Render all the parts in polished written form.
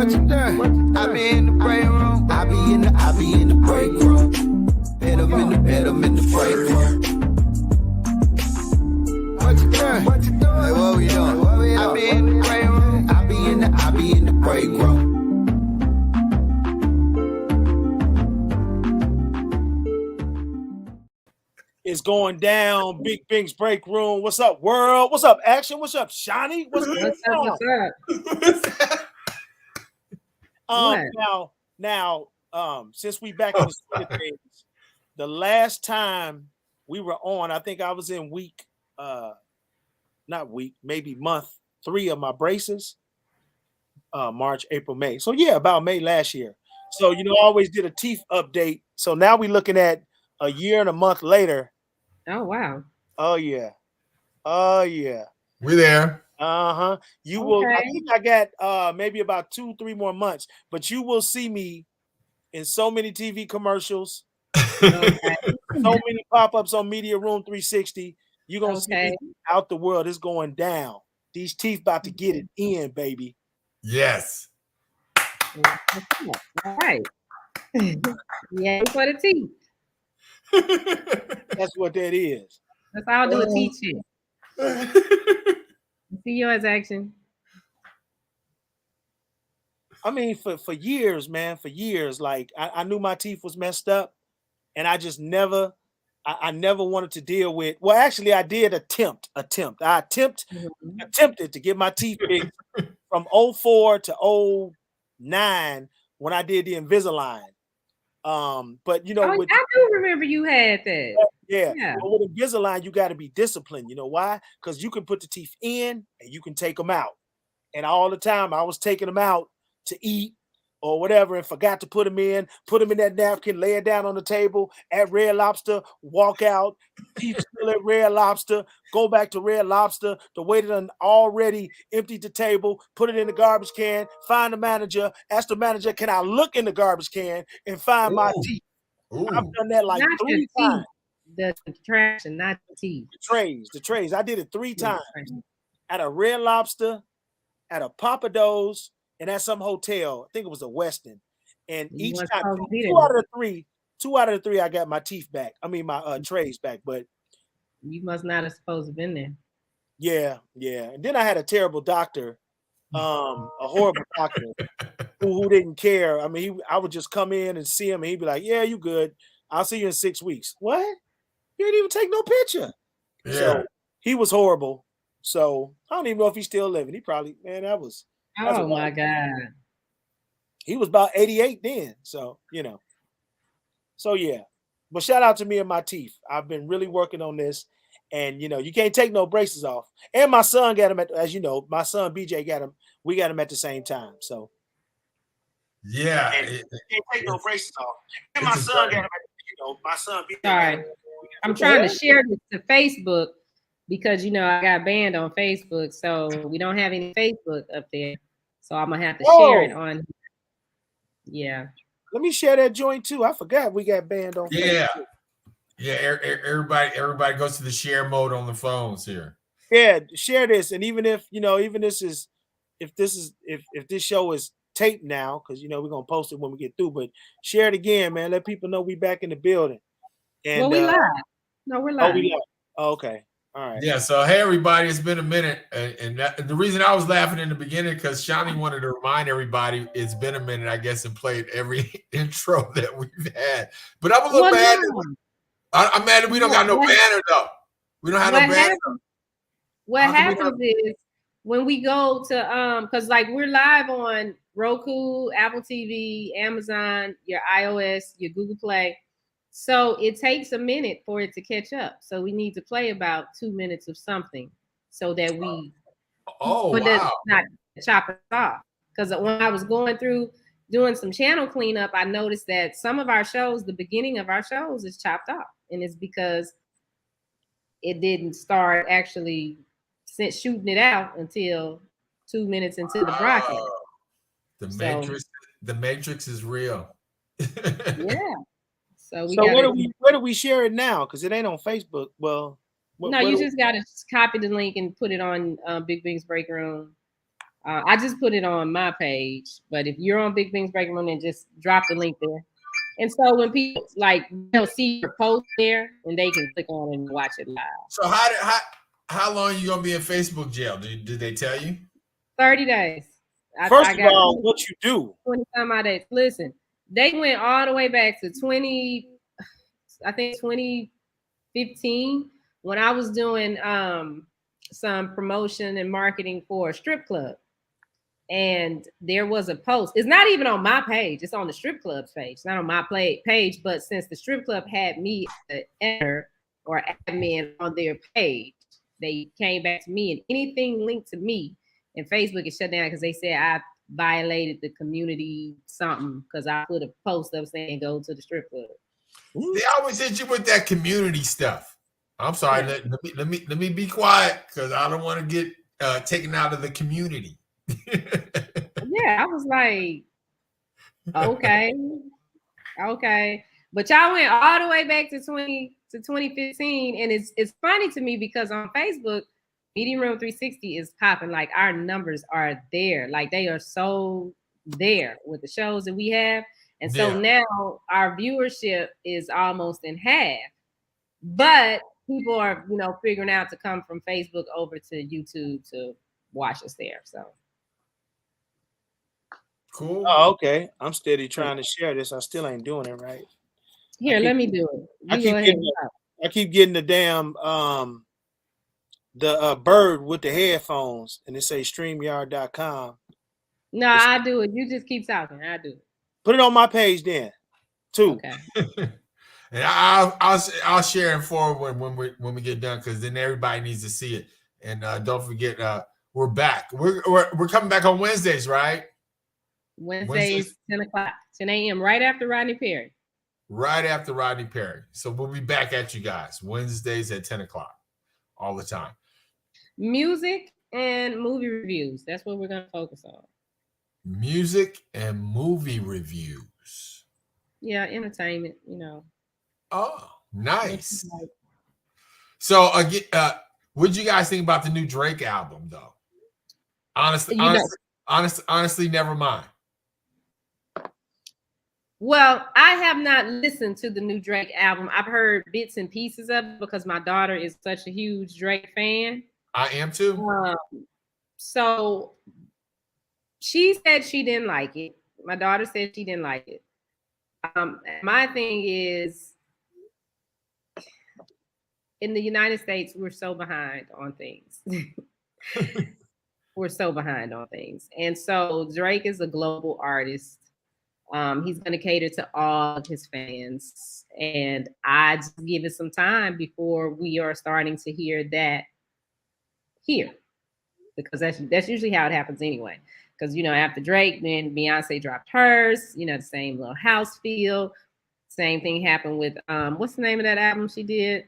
What you done? I be in the break room. I be in the break room. Bet I'm in the break room. What you done? Like, what we doing? I be in the break room. I be in the break room. It's going down. Big Bink's break room. What's up, world? What's up, Action? What's up, Shani? What's up? Now, since we back in the swing of things, the last time we were on, I think I was in month 3 of my braces. March, April, May. So yeah, about May last year. So I always did a teeth update. So now we're looking at a year and a month later. Oh wow. Oh yeah. We're there. You will. I think I got maybe about 2-3 more months, but you will see me in so many TV commercials, so many pop-ups on Media Room 360. You're gonna see me out the world. It's going down. These teeth about to get it in, baby. Yes. All right. Yeah, for the teeth. That's what that is. That's how I'll do a teeth check. See yours, Action. I mean, for years, man, like I knew my teeth was messed up, and I just never wanted to deal with. Well, actually, I did attempt. I attempted to get my teeth fixed from 2004 to 2009 when I did the Invisalign. But I do remember you had that. Yeah. But with Invisalign, you got to be disciplined. You know why? Because you can put the teeth in and you can take them out. And all the time I was taking them out to eat or whatever and forgot to put them in that napkin, lay it down on the table at Red Lobster, walk out, teeth still at Red Lobster, go back to Red Lobster. The waiter done already emptied the table, put it in the garbage can, find the manager, ask the manager, can I look in the garbage can and find my teeth? I've done that like 3 times. The trash and not the teeth. The trays. I did it 3 times. At a Red Lobster, at a Papa Do's, and at some hotel. I think it was a Westin. And each time, 2 out of the 3, I got my teeth back. I mean, my trays back. But you must not have supposed to have been there. Yeah. And then I had a terrible doctor, a horrible doctor who didn't care. I mean, I would just come in and see him, and he'd be like, "Yeah, you good. I'll see you in 6 weeks." What? You didn't even take no picture. Yeah. So he was horrible. So I don't even know if he's still living. He probably, man, that was. Oh my God. He was about 88 then. So, So yeah. But shout out to me and my teeth. I've been really working on this. And you can't take no braces off. And my son got them as my son BJ got them. We got them at the same time. So yeah. You can't take no braces off. And my son got them my son BJ. Sorry. I'm trying to share this to Facebook. Because I got banned on Facebook, so we don't have any Facebook up there. So I'm gonna have to share it on. Yeah. Let me share that joint too. I forgot we got banned on. Yeah. Facebook. Yeah. Everybody goes to the share mode on the phones here. Yeah, share this, and even if if this show is taped now, because we're gonna post it when we get through, but share it again, man. Let people know we back in the building. And we live. No, we're live. Oh, we live. Oh, okay. All right. Yeah. So, hey, everybody, it's been a minute. And the reason I was laughing in the beginning, because Shani wanted to remind everybody it's been a minute, I guess, and played every intro that we've had. But I'm a little mad. I'm mad that we don't got no banner, though. We don't have no banner. What happens is when we go to, because like we're live on Roku, Apple TV, Amazon, your iOS, your Google Play. So it takes a minute for it to catch up. So we need to play about 2 minutes of something so that we not chop it off. Because when I was going through doing some channel cleanup, I noticed that some of our shows, the beginning of our shows is chopped off. And it's because it didn't start actually shooting it out until 2 minutes into the broadcast. The Matrix is real. Yeah. So where do we share it now? Because it ain't on Facebook. Well, you just got to copy the link and put it on Big Bink's break room. I just put it on my page, but if you're on Big Bink's Breaking Room, then just drop the link there. And so when people like they'll see your post there, and they can click on and watch it live. So how long are you gonna be in Facebook jail? Did they tell you? 30 days. First of all, what you do? 20 some odd days. Listen, they went all the way back to 2015 when I was doing some promotion and marketing for a strip club. And there was a post. It's not even on my page. It's on the strip club's page. It's not on my page. But since the strip club had me as an editor or admin on their page, they came back to me, and anything linked to me and Facebook is shut down because they said I violated the community something because I put a post up saying go to the strip club. They always hit you with that community stuff. I'm sorry. Let me be quiet because I don't want to get taken out of the community. Yeah, I was like, okay. But y'all went all the way back to 2015, and it's funny to me because on Facebook, Meeting Room 360 is popping. Like our numbers are there, like they are so there with the shows that we have, and so now our viewership is almost in half. But people are, figuring out to come from Facebook over to YouTube to watch us there. So. Cool. Oh, okay. I'm steady trying to share this. I still ain't doing it right. Here, let me do it. I keep getting the damn the bird with the headphones, and it says StreamYard.com. No, I do it. You just keep talking. I do it. Put it on my page then, too. Okay. And I'll share it forward when we get done because then everybody needs to see it. And don't forget, we're back. We're coming back on Wednesdays, right? Wednesdays, 10 o'clock, 10 a.m. right after Rodney Perry. Right after Rodney Perry. So we'll be back at you guys Wednesdays at 10 o'clock all the time. Music and movie reviews. That's what we're going to focus on. Music and movie reviews. Yeah, entertainment, Oh, nice. So again, what do you guys think about the new Drake album, though? Honestly, never mind. Well, I have not listened to the new Drake album. I've heard bits and pieces of it because my daughter is such a huge Drake fan. I am too. So she said she didn't like it. My daughter said she didn't like it. My thing is, in the United States, we're so behind on things. We're so behind on things. And so Drake is a global artist. He's going to cater to all of his fans. And I just give it some time before we are starting to hear that here. Because that's usually how it happens anyway. Because, after Drake, then Beyonce dropped hers, the same little house feel. Same thing happened with, what's the name of that album she did?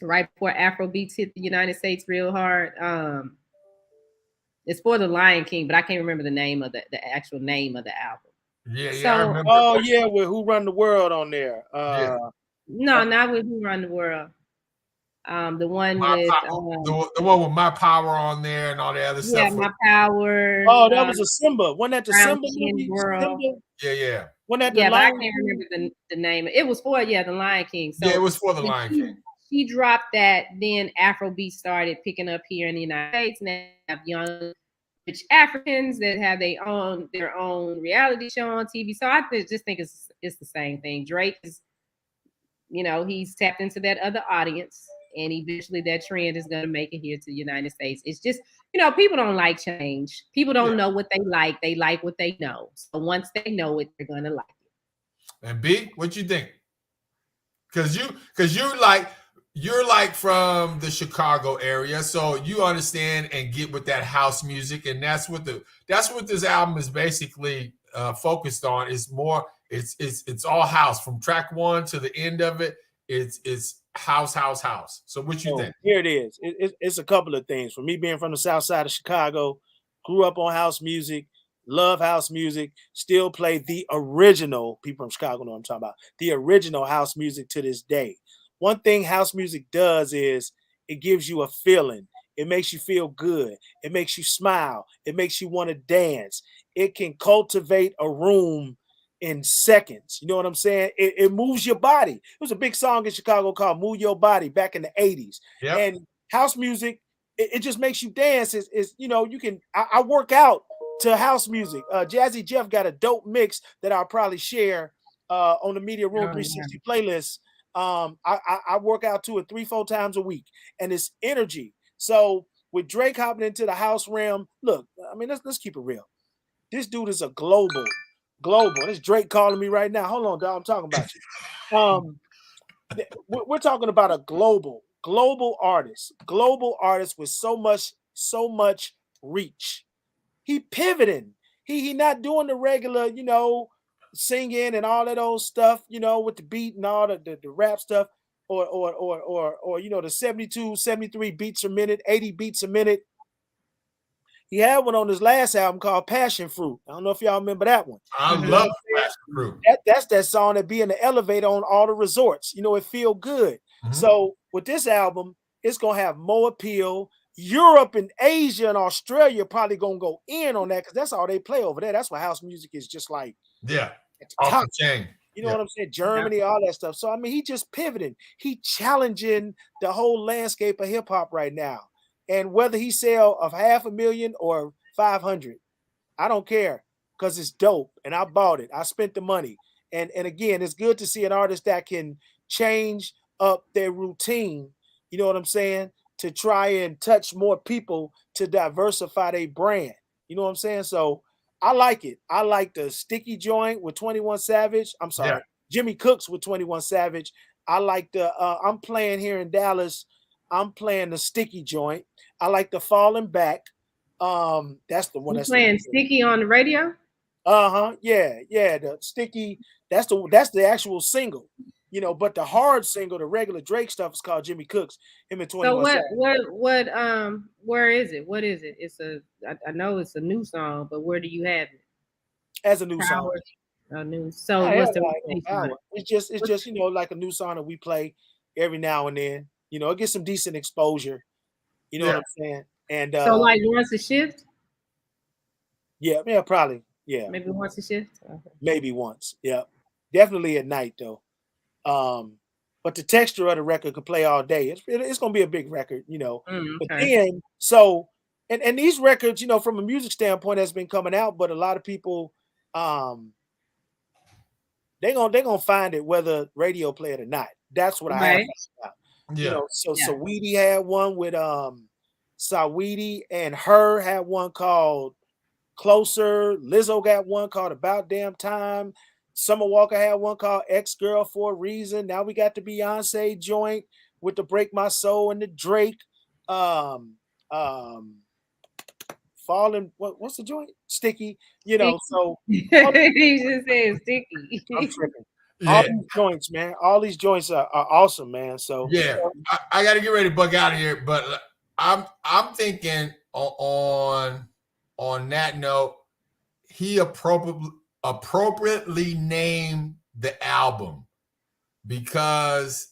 Right before Afrobeats hit the United States real hard. It's for the Lion King, but I can't remember the name of the actual name of the album. Yeah, so, I remember. Oh, yeah, with Who Run the World on there. No, not with Who Run the World. The one with the one with My Power on there and all the other stuff. Yeah, My Power. Oh, that was a Simba. Wasn't that the Simba movie? Yeah. Wasn't that the Lion but I can't remember the name. It was for the Lion King. So yeah, it was for the Lion King. She dropped that. Then Afrobeat started picking up here in the United States. And they have young rich Africans that have their own reality show on TV. So I just think it's the same thing. Drake is, he's tapped into that other audience, and eventually that trend is going to make it here to the United States. It's just, people don't like change. People don't know what they like. They like what they know. So once they know it, they're going to like it. And B, what you think? Because you're like from the Chicago area, so you understand and get with that house music, and that's what this album is basically focused on. It's more, it's all house from track one to the end of it. It's house. So what you think? Here it is. It's a couple of things. For me, being from the South Side of Chicago, grew up on house music, love house music, still play the original. People from Chicago know what I'm talking about. The original house music to this day. One thing house music does is it gives you a feeling. It makes you feel good. It makes you smile. It makes you want to dance. It can cultivate a room in seconds. You know what I'm saying? It moves your body. It was a big song in Chicago called Move Your Body back in the 80s. Yep. And house music, it just makes you dance. Is you know, you can I work out to house music. Jazzy Jeff got a dope mix that I'll probably share on the Media Room 360 playlist. I work out 2 or 3-4 times a week, and it's energy. So with Drake hopping into the house realm, look, I mean, let's keep it real. This dude is a global. This Drake calling me right now. Hold on, dog. I'm talking about you. We're talking about a global artist with so much reach. He pivoting. He not doing the regular, you know, singing and all that old stuff, you know, with the beat and all the rap stuff, or you know, the 72, 73 beats a minute, 80 beats a minute. He had one on his last album called Passion Fruit. I don't know if y'all remember that one. I love Passion Fruit. That's that song that be in the elevator on all the resorts. You know, it feel good. Mm-hmm. So with this album, it's gonna have more appeal. Europe and Asia and Australia probably gonna go in on that because that's all they play over there. That's why house music is just like at the top. The chain. You know what I'm saying? Germany, all that stuff. So I mean, he just pivoting. He challenging the whole landscape of hip hop right now. And whether he sell of 500,000 or 500, I don't care because it's dope. And I bought it. I spent the money. And again, it's good to see an artist that can change up their routine. You know what I'm saying? To try and touch more people to diversify their brand. You know what I'm saying? So I like it. I like the Sticky joint with 21 Savage. I'm sorry, Jimmy Cooks with 21 Savage. I like the I'm playing here in Dallas. I'm playing the Sticky joint. I like the Falling Back. That's the one. You that's playing Sticky on the radio. Yeah. The Sticky. That's the actual single. You know, but the hard single, the regular Drake stuff, is called Jimmy Cooks. Him and 21 So Savage. where is it? What is it? I know it's a new song, but where do you have it? As a new song. A new. So what's the It's just you know, like a new song that we play every now and then. You know, it gets some decent exposure. You know what I'm saying? And so like once a shift? Yeah, probably. Yeah. Maybe once a shift? Okay. Maybe once. Yeah. Definitely at night though. But the texture of the record could play all day. It's gonna be a big record, you know. Okay. But then so and these records, you know, from a music standpoint has been coming out, but a lot of people they're gonna find it whether radio play it or not. That's what I have about. Yeah. You know, so Saweetie had one with Saweetie and Her had one called Closer. Lizzo got one called About Damn Time. Summer Walker had one called Ex-Girl for a Reason. Now we got the Beyonce joint with the Break My Soul and the Drake. Falling, what's the joint? Sticky, you know. So he just said Sticky. I'm tripping. All these joints, man. All these joints are awesome, man. So I got to get ready to bug out of here, but I'm thinking on that note, he appropriately named the album because,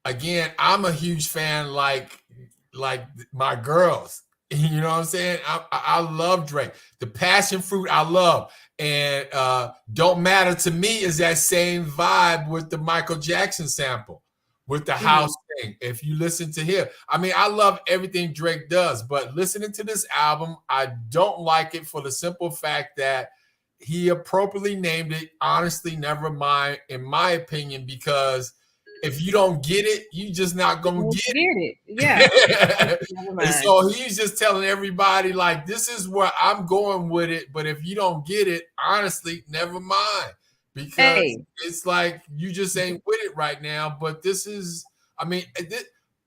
again, I'm a huge fan, like my girls. You know what I'm saying? I love Drake. The Passion Fruit I love. And Don't Matter to Me is that same vibe with the Michael Jackson sample, with the house thing. If you listen to him, I mean, I love everything Drake does, but listening to this album, I don't like it for the simple fact that he appropriately named it. Honestly, never mind, in my opinion, because if you don't get it, you just not gonna get it. Yeah. And so he's just telling everybody, like, this is where I'm going with it. But if you don't get it, honestly, never mind. Because it's like you just ain't with it right now. But this is, I mean,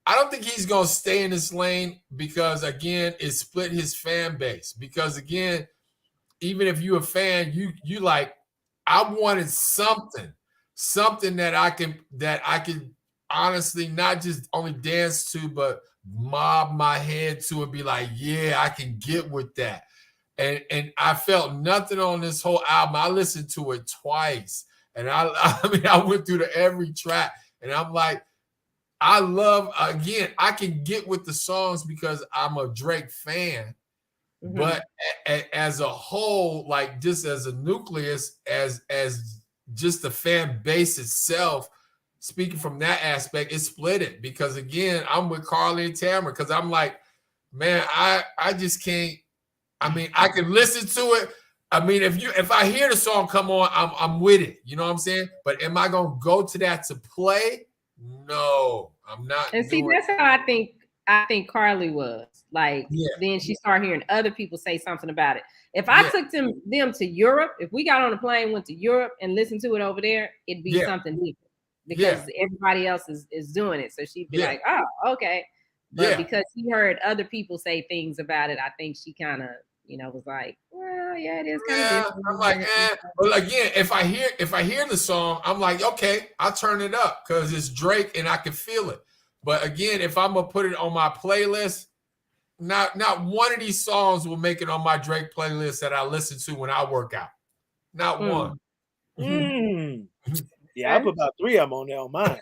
I don't think he's gonna stay in this lane because, again, it split his fan base. Because, again, even if you're a fan, you like, I wanted something that I can honestly not just only dance to, but mob my head to and be like, yeah, I can get with that. And I felt nothing on this whole album. I listened to it twice, and I mean, I went through every track, and I'm like, I love, again, I can get with the songs because I'm a Drake fan, but as a whole, like just as a nucleus, as just the fan base itself, speaking from that aspect, it's split it because again, I'm with Carly and Tamara because I'm like, man, I just can't. I mean, I can listen to it. I mean, if I hear the song come on, I'm with it. You know what I'm saying? But am I gonna go to that to play? No, I'm not. And see, that's how I think Carly was. Like, then she started hearing other people say something about it. If I took them to Europe, if we got on a plane, went to Europe and listened to it over there, it'd be something different because everybody else is doing it. So she'd be like, oh, okay. But because she heard other people say things about it, I think she kind of, was like, well, yeah, it is kind of different. I'm like, But again, if I hear the song, I'm like, okay, I'll turn it up because it's Drake and I can feel it. But again, if I'm gonna put it on my playlist, not one of these songs will make it on my Drake playlist that I listen to when I work out. Not one. Yeah, I put about 3 of them on there on mine.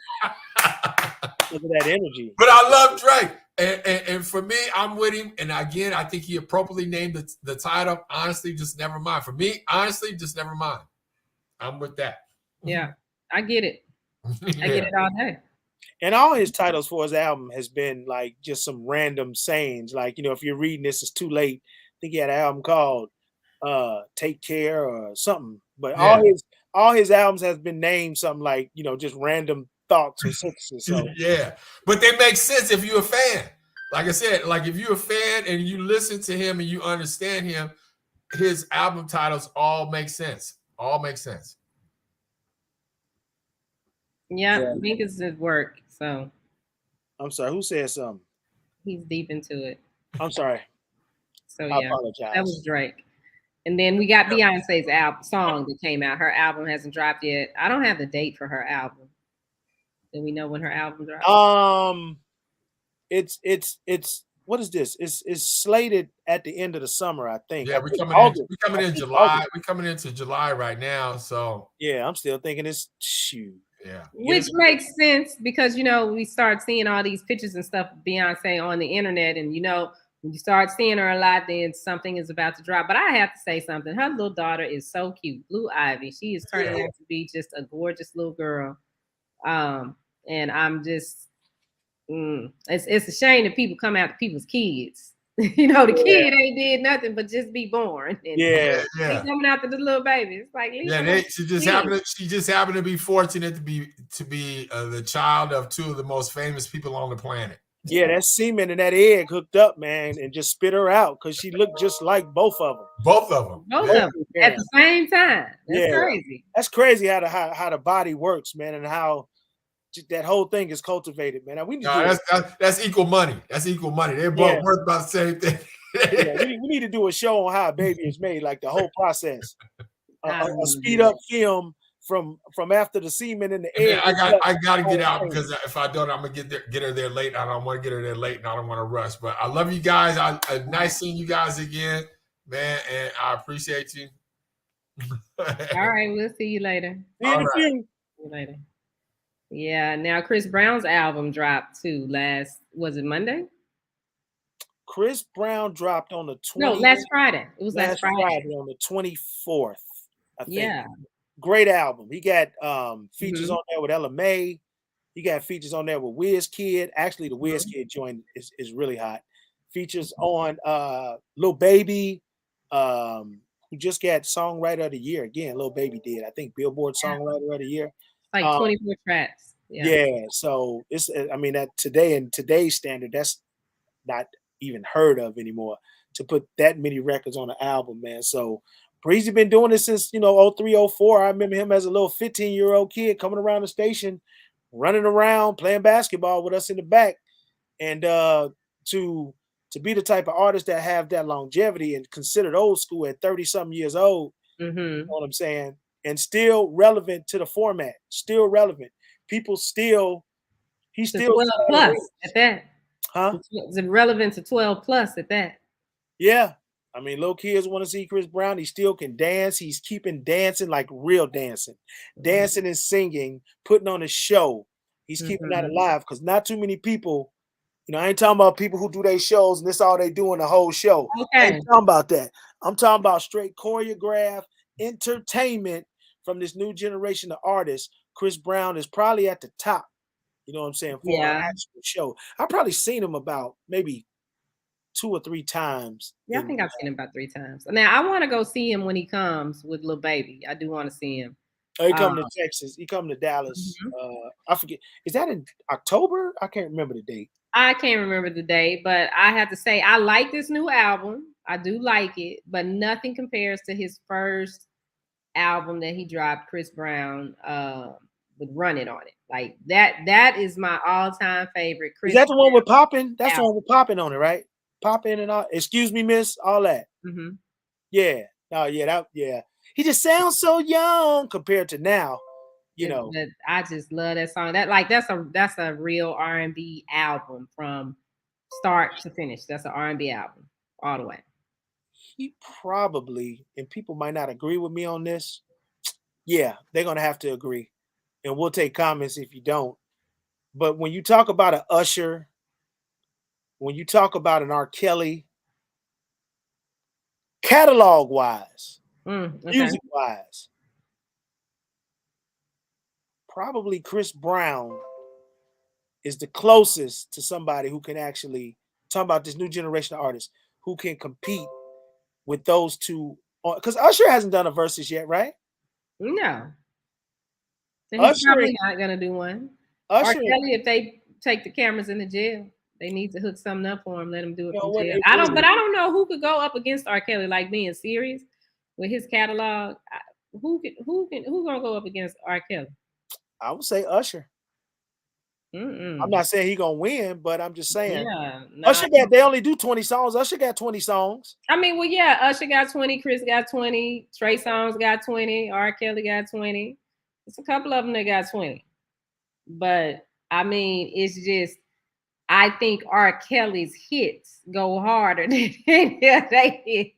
Look at that energy. But I love Drake. And for me, I'm with him. And again, I think he appropriately named the title. Honestly, just never mind. For me, honestly, just never mind. I'm with that. Yeah, I get it. I get it all day. And all his titles for his album has been like just some random sayings. Like, if you're reading This Is Too Late, I think he had an album called Take Care or something. But all his albums has been named something like, just random thoughts or sentences. So but they make sense if you're a fan. Like I said, like if you're a fan and you listen to him and you understand him, his album titles all make sense. All make sense. Yeah, Bink is his work. So I'm sorry, who said something? He's deep into it. I'm sorry. So I apologize. That was Drake. And then we got Beyonce's song that came out. Her album hasn't dropped yet. I don't have the date for her album. Do we know when her album drops? It's what is this? It's slated at the end of the summer, I think. Yeah, we're coming in July. We're coming into July right now. So yeah, I'm still thinking it's shoot. Yeah. Which makes sense because we start seeing all these pictures and stuff of Beyonce on the internet, and when you start seeing her a lot, then something is about to drop. But I have to say something. Her little daughter is so cute, Blue Ivy. She is turning out to be just a gorgeous little girl. And I'm just, it's a shame that people come after people's kids. The kid ain't did nothing but just be born. And they coming after the little baby. It's like, she just happened to be fortunate to be the child of 2 of the most famous people on the planet. Yeah, that semen and that egg hooked up, man, and just spit her out because she looked just like both of them. Both of them at the same time. That's crazy. That's crazy how the body works, man, and how that whole thing is cultivated, man. We need that's equal money. That's equal money. They're both worth about the same thing. We need to do a show on how a baby is made, like the whole process. A speed up film from after the semen in the egg. I gotta get out because if I don't, I'm gonna get her there late. I don't want to get her there late, and I don't want to rush. But I love you guys. Nice seeing you guys again, man, and I appreciate you. All right, we'll see you later. See you later. Yeah, now Chris Brown's album dropped too. Was it Monday? Chris Brown dropped on the 20th. No, last Friday. It was last Friday on the 24th. I think. Yeah. Great album. He got features on there with Ella May. He got features on there with Wizkid. Actually, the Wizkid joint is really hot. Features on Lil Baby, who just got Songwriter of the Year. Again, Lil Baby did. I think Billboard Songwriter of the Year. Like 24 tracks. Yeah. So it's that today in today's standard, that's not even heard of anymore to put that many records on an album, man. So Breezy been doing this since 03, 04. I remember him as a little 15-year-old kid coming around the station, running around, playing basketball with us in the back. And to be the type of artist that have that longevity and considered old school at 30-something years old, you know what I'm saying? And still relevant to the format, still relevant. He's still 12 plus at that. Huh? It's relevant to 12 plus at that. Yeah. I mean, little kids want to see Chris Brown. He still can dance. He's keeping dancing like real dancing and singing, putting on a show. He's keeping that alive because not too many people. I ain't talking about people who do their shows and this all they doing the whole show. I ain't talking about that. I'm talking about straight choreographed entertainment from this new generation of artists. Chris Brown is probably at the top. You know what I'm saying? For an actual show. I've probably seen him about maybe 2 or 3 times. Yeah, I think I've seen him about 3 times. Now I want to go see him when he comes with Lil Baby. I do want to see him. Oh, he coming to Texas. He coming to Dallas. I forget. Is that in October? I can't remember the date. I can't remember the date, but I have to say I like this new album. I do like it, but nothing compares to his first album that he dropped, Chris Brown, with Run It on it. Like that is my all-time favorite. Is that the one with Poppin'? That's the one with Poppin' on it, right? Poppin' and all. Excuse me, miss. All that. Yeah. Oh, yeah. He just sounds so young compared to now. I just love that song. That's a real R&B album from start to finish. That's an R&B album all the way. He probably, and people might not agree with me on this. Yeah, they're gonna have to agree, and we'll take comments if you don't. But when you talk about an Usher, when you talk about an R. Kelly, catalog wise, music wise, probably Chris Brown is the closest to somebody who can actually talk about this new generation of artists who can compete with those two. Because Usher hasn't done a versus yet, right? No. And he's probably not gonna do one. R. Kelly, if they take the cameras in the jail, they need to hook something up for him. Let him do it from jail. I don't know who could go up against R. Kelly. Like being serious with his catalog, who gonna go up against R. Kelly? I would say Usher. I'm not saying he gonna win, but I'm just saying. Usher they only do 20 songs. Usher got 20 songs. I mean, well, yeah, Usher got 20, Chris got 20, Trey Songz got 20, R. Kelly got 20. It's a couple of them that got 20. But I mean, it's just I think R. Kelly's hits go harder than they hits.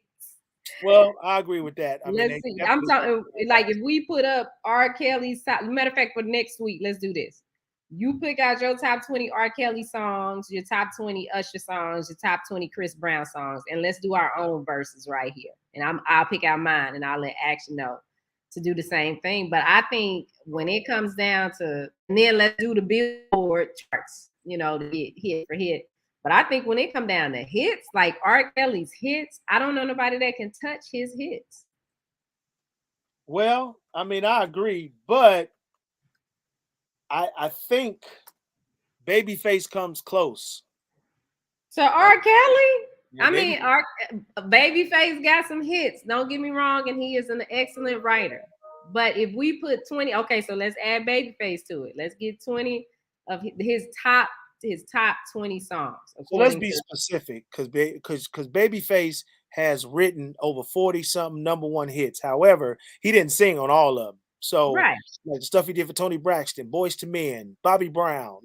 Well, I agree with that. Let's see. I'm talking like if we put up R. Kelly's matter of fact for next week, let's do this. You pick out your top 20 R. Kelly songs, your top 20 Usher songs, your top 20 Chris Brown songs, and let's do our own verses right here. And I'll pick out mine and I'll let Action know to do the same thing. But I think when it comes down to, and then let's do the Billboard charts, to get hit for hit. But I think when it come down to hits, like R. Kelly's hits, I don't know nobody that can touch his hits. Well, I mean, I agree, but I think Babyface comes close. So R. Kelly? Yeah, I mean, Babyface got some hits. Don't get me wrong, and he is an excellent writer. But if we put 20, okay, so let's add Babyface to it. Let's get 20 of his top 20 songs. So let's be specific, because Babyface has written over 40-something #1 hits. However, he didn't sing on all of them. So like the stuff he did for Tony Braxton, Boyz II Men, Bobby Brown,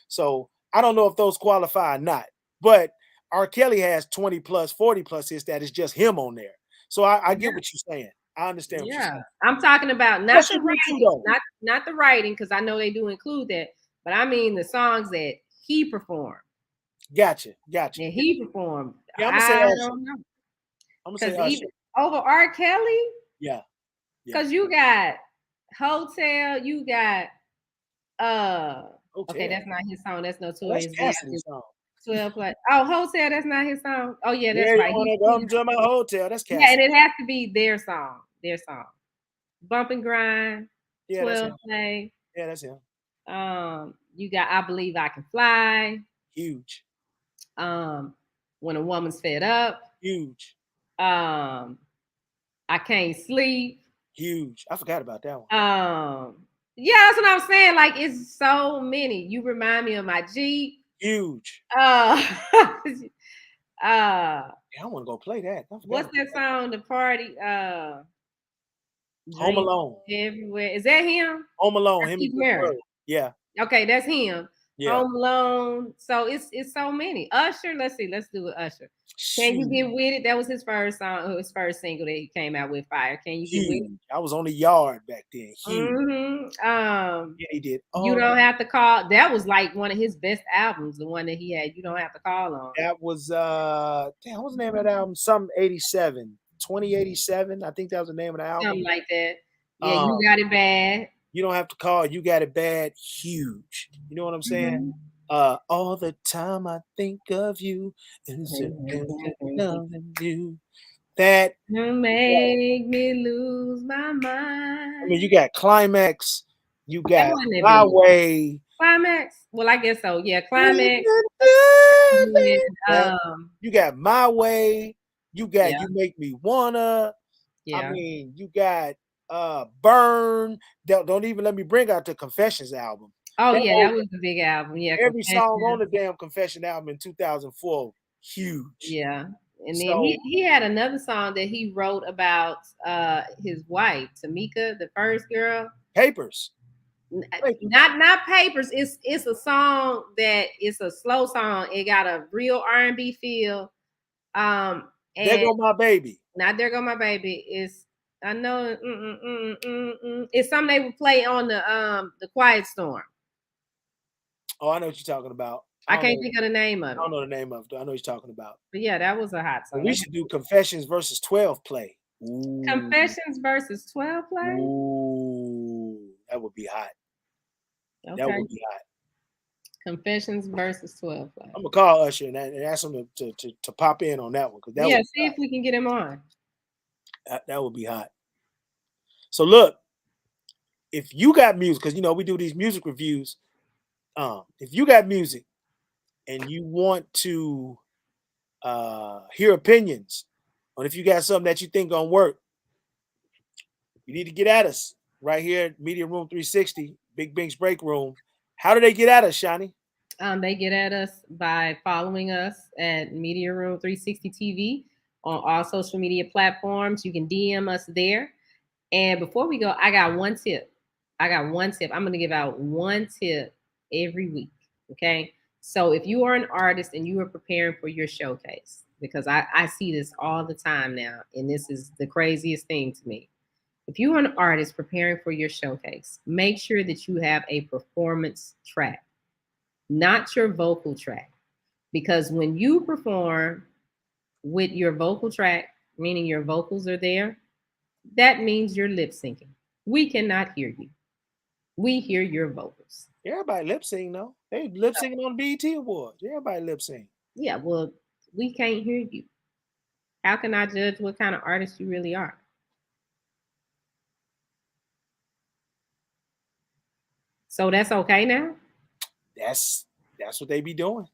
So I don't know if those qualify or not. But R. Kelly has 20 plus, 40 plus hits that is just him on there. So I get what you're saying. I understand what you're saying. I'm talking about not the writing, not the writing, because I know they do include that, but I mean the songs that he performed. Gotcha. And he performed. Yeah, I don't know. I'm gonna say even over R. Kelly. Yeah. Because you got Hotel, you got okay, that's not his song. That's Notorious. That's Cassidy's song. 12 plus. Oh, Hotel, that's not his song. Oh, yeah, that's right. I'm talking about Hotel. That's Cassidy. Yeah, and it has to be their song. Bump and Grind. Yeah, 12 play. Yeah, that's him. You got I Believe I Can Fly. Huge. When a Woman's Fed Up. Huge. I Can't Sleep. Huge. I forgot about that one. Yeah, that's what I'm saying. Like, it's so many. You remind me of My Jeep. Huge. I want to go play that. What's that song? The Party. Home Alone. Everywhere. Is that him? Home Alone. Him. Yeah. Yeah. Okay, that's him. Yeah. Home Alone. So it's so many. Usher, let's see, let's do it. Usher. Can You Get With It? That was his first song, his first single that he came out with. Fire. Can You Get With It? I was on the yard back then. Huge. Mm-hmm. Yeah, he did. You Don't Have to Call. That was like one of his best albums, the one that he had. You Don't Have to Call on. That was damn, what's the name of that album? Some 87, 2087. I think that was the name of the album. Something like that. Yeah, You Got It Bad. You Don't Have to Call. You Got It Bad. Huge. You know what I'm saying? All the time I think of you and loving you. That You make me lose my mind. I mean, you got Climax. You got My Way. Climax. Well, I guess so. Yeah, Climax. You got My Way. You got You Make Me Wanna. Yeah. I mean, you got Burn. Don't even let me bring out the Confessions album. Oh, that was a big album. Yeah. Every song on the damn Confession album in 2004, huge. Yeah. And then he had another song that he wrote about his wife, Tamika, the first girl. Papers. Not Papers. It's a song that it's a slow song. It got a real R&B feel. And There Go My Baby. Not There Go My Baby. It's I know it's something they would play on the Quiet Storm. Oh, I know what you're talking about. I can't think of the name of it. I don't know the name of it. I know what you're talking about. But yeah, that was a hot song. We should do Confessions versus 12 play. Ooh. Confessions versus 12 play? Ooh, that would be hot. Okay. That would be hot. Confessions versus 12 play. I'm gonna call Usher and ask him to pop in on that one. See if we can get him on. That would be hot. So look, if you got music, because we do these music reviews. If you got music and you want to hear opinions on if you got something that you think gonna work, you need to get at us right here at Media Room 360, Big Bink's Break Room. How do they get at us, Shani? They get at us by following us at Media Room 360 TV on all social media platforms. You can DM us there. And before we go, I got one tip. I'm going to give out one tip every week. Okay. So if you are an artist and you are preparing for your showcase, because I see this all the time now, and this is the craziest thing to me. If you are an artist preparing for your showcase, make sure that you have a performance track, not your vocal track. Because when you perform with your vocal track, meaning your vocals are there, that means you're lip syncing. We cannot hear you. We hear your vocals. Everybody lip sync, though. They lip syncing on the BET Awards. Everybody lip sync. Yeah, well, we can't hear you. How can I judge what kind of artist you really are? So that's okay now? That's what they be doing.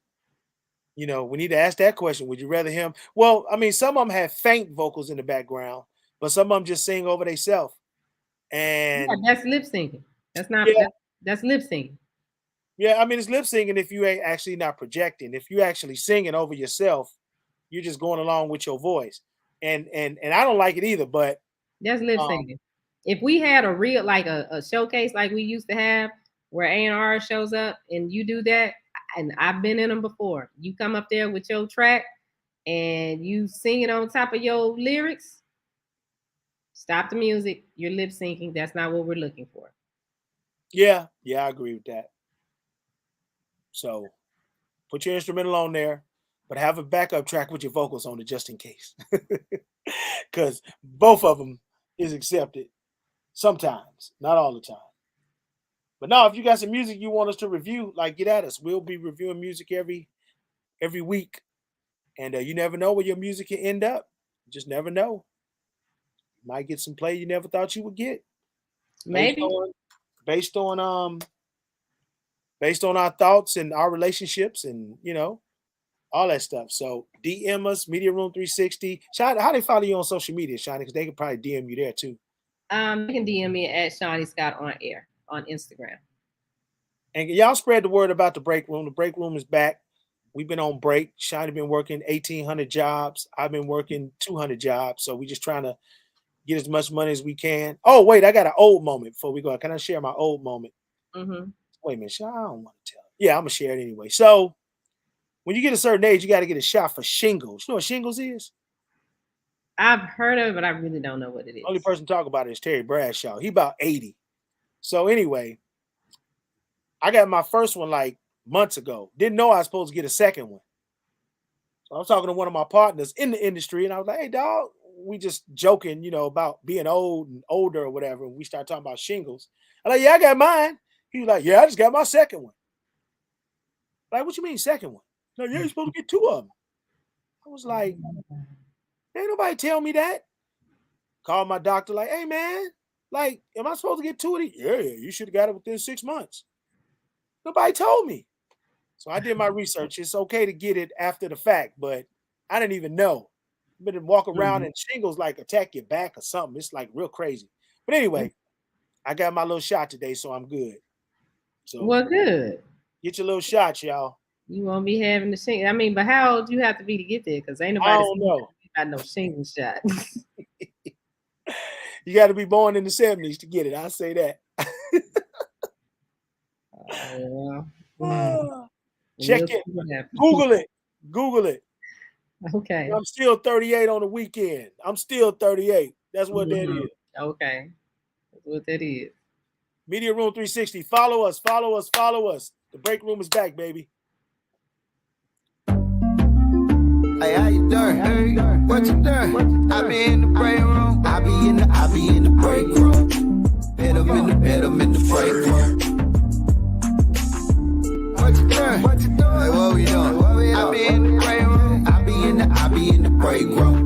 We need to ask that question. Would you rather him? Well, I mean, some of them have faint vocals in the background, but some of them just sing over themselves. And that's lip syncing. That's not that's lip syncing. Yeah, I mean, it's lip syncing if you ain't actually not projecting. If you actually singing over yourself, you're just going along with your voice. And I don't like it either, but that's lip syncing. If we had a real like a showcase like we used to have where A&R shows up and you do that, and I've been in them before. You come up there with your track and you sing it on top of your lyrics. Stop the music. You're lip syncing. That's not what we're looking for. Yeah, I agree with that. So put your instrumental on there, but have a backup track with your vocals on it just in case. Because both of them is accepted sometimes, not all the time. But now, if you got some music you want us to review, like, get at us. We'll be reviewing music every week. And you never know where your music can end up. You just never know. You might get some play you never thought you would get. Maybe. Based on our thoughts and our relationships and, all that stuff. So DM us, Media Room 360. Shani, how they follow you on social media, Shani? Because they can probably DM you there too. You can DM me at Shani Scott on air on Instagram. And y'all spread the word about the break room. The break room is back. We've been on break. Shani been working 1,800 jobs. I've been working 200 jobs. So we just trying to get as much money as we can. Oh, wait, I got an old moment before we go. Can I share my old moment? Mm-hmm. Wait a minute, Shani, I don't want to tell Yeah, I'm gonna share it anyway. So when you get a certain age, you got to get a shot for shingles. You know what shingles is? I've heard of it, but I really don't know what it is. Only person talk about it is Terry Bradshaw. He about 80. So anyway, I got my first one like months ago. Didn't know I was supposed to get a second one. So I was talking to one of my partners in the industry, and I was like, "Hey, dog, we just joking, about being old and older or whatever." And we started talking about shingles. I'm like, "Yeah, I got mine." He was like, "Yeah, I just got my second one." Like, what you mean second one? No, yeah, you're supposed to get 2 of them. I was like, ain't nobody tell me that. Called my doctor, like, "Hey, man, like, am I supposed to get 2 of these?" Yeah, you should have got it within 6 months. Nobody told me. So I did my research. It's okay to get it after the fact, but I didn't even know. I've been walking around and shingles like attack your back or something. It's like real crazy. But anyway, I got my little shot today, so I'm good. So Well, good. Get your little shots, y'all. You won't be having the shingles. I mean, but how old you have to be to get there? Because ain't nobody I don't know. got no shingle shot. You got to be born in the 70s to get it. I say that. Check it. Google it. Google it. Okay. I'm still 38 on the weekend. I'm still 38. That's what that is. Okay. That's what that is. Media Room 360. Follow us. Follow us. Follow us. The break room is back, baby. Hey, how you doing? Hey, what you doing? I be in the break room. I be in the break room. Bet 'em in the break room. What you doing? What you doing? Hey, what we doing? I be in the break room. I be in the break room.